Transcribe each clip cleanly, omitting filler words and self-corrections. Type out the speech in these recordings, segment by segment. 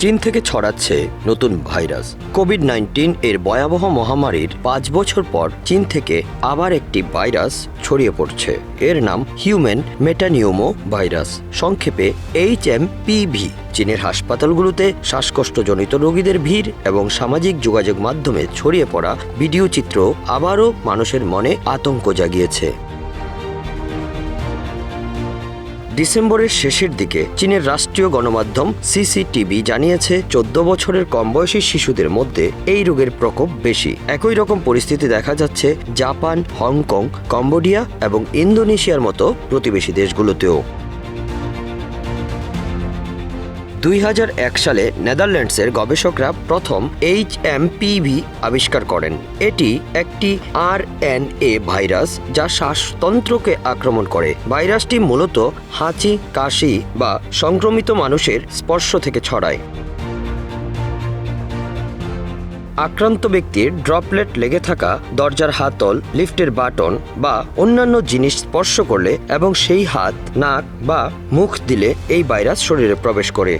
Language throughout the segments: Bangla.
চীন থেকে ছড়াচ্ছে নতুন ভাইরাস কোভিড-19 এর ভয়াবহ মহামারীর ৫ বছর পর চীন থেকে আবার একটি ভাইরাস ছড়িয়ে পড়ছে। এর নাম হিউম্যান মেটানিউমো ভাইরাস, সংক্ষেপে HMPV। চীনের হাসপাতালগুলোতে শ্বাসকষ্টজনিত রোগীদের ভিড় এবং সামাজিক যোগাযোগ মাধ্যমে ছড়িয়ে পড়া ভিডিও চিত্র আবারও মানুষের মনে আতঙ্ক জাগিয়েছে। ডিসেম্বরের শেষের দিকে চীনের রাষ্ট্রীয় গণমাধ্যম CCTV জানিয়েছে 14 বছরের কম বয়সী শিশুদের মধ্যে এই রোগের প্রকোপ বেশি। একই রকম পরিস্থিতি দেখা যাচ্ছে জাপান, হংকং, কম্বোডিয়া এবং ইন্দোনেশিয়ার মতো প্রতিবেশী দেশগুলোতেও। 2001 সালে নেদারল্যান্ডসের গবেষকরা প্রথম HMPV আবিষ্কার করেন। এটি একটি RNA ভাইরাস যা শ্বাসতন্ত্রকে আক্রমণ করে। ভাইরাসটি মূলত হাঁচি, কাশি বা সংক্রমিত মানুষের স্পর্শ থেকে ছড়ায়। আক্রান্ত ব্যক্তির ড্রপলেট লেগে থাকা, দরজার হাতল, লিফটের বাটন বা অন্যান্য জিনিস স্পর্শ করলে এবং সেই হাত, নাক বা মুখ দিলে এই ভাইরাস শরীরে প্রবেশ করে।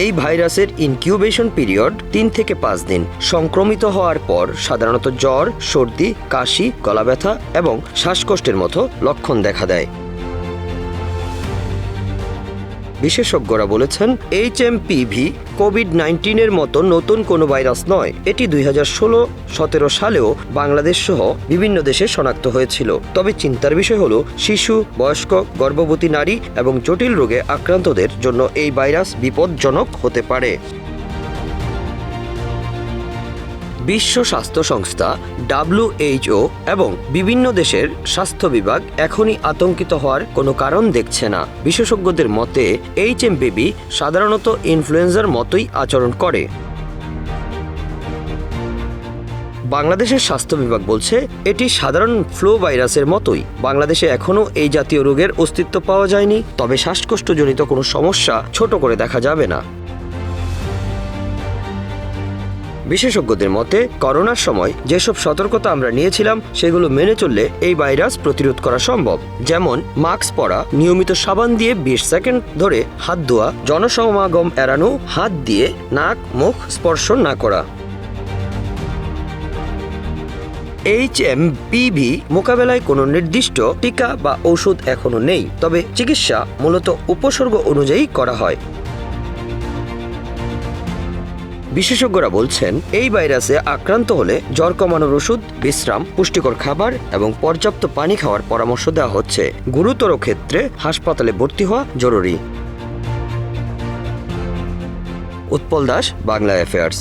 এই ভাইরাসের ইনকিউবেশন পিরিয়ড 3 থেকে 5 দিন। সংক্রমিত হওয়ার পর সাধারণত জ্বর, সর্দি, কাশি, গলা ব্যথা এবং শ্বাসকষ্টের মতো লক্ষণ দেখা দেয়। বিশেষজ্ঞরা বলেছেন HMPV কোভিড-19 এর মতো নতুন কোনো ভাইরাস নয়। এটি 2016-17 সালেও বাংলাদেশ সহ বিভিন্ন দেশে শনাক্ত হয়েছিল। তবে চিন্তার বিষয় হলো শিশু, বয়স্ক, গর্ভবতী নারী এবং জটিল রোগে আক্রান্তদের জন্য এই ভাইরাস বিপজ্জনক হতে পারে। বিশ্ব স্বাস্থ্য সংস্থা WHO এবং বিভিন্ন দেশের স্বাস্থ্য বিভাগ এখনই আতঙ্কিত হওয়ার কোনো কারণ দেখছে না। বিশেষজ্ঞদের মতে HMPV সাধারণত ইনফ্লুয়েঞ্জার মতোই আচরণ করে। বাংলাদেশের স্বাস্থ্য বিভাগ বলছে এটি সাধারণ ফ্লু ভাইরাসের মতোই। বাংলাদেশে এখনও এই জাতীয় রোগের অস্তিত্ব পাওয়া যায়নি, তবে শ্বাসকষ্টজনিত কোনো সমস্যা ছোট করে দেখা যাবে না। বিশেষজ্ঞদের মতে করোনার সময় যেসব সতর্কতা আমরা নিয়েছিলাম সেগুলো মেনে চললে এই ভাইরাস প্রতিরোধ করা সম্ভব। যেমন মাস্ক পরা, নিয়মিত সাবান দিয়ে 20 সেকেন্ড ধরে হাত ধোয়া, জনসমাগম এড়ানো, হাত দিয়ে নাক মুখ স্পর্শ না করা। HMPV মোকাবেলায় কোনো নির্দিষ্ট টিকা বা ঔষধ এখনো নেই, তবে চিকিৎসা মূলত উপসর্গ অনুযায়ী করা হয়। বিশেষজ্ঞরা বলছেন এই ভাইরাসে আক্রান্ত হলে জ্বর কমানোর ওষুধ, বিশ্রাম, পুষ্টিকর খাবার এবং পর্যাপ্ত পানি খাওয়ার পরামর্শ দেওয়া হচ্ছে। গুরুতর ক্ষেত্রে হাসপাতালে ভর্তি হওয়া জরুরি। উৎপল দাস, বাংলা অ্যাফেয়ার্স।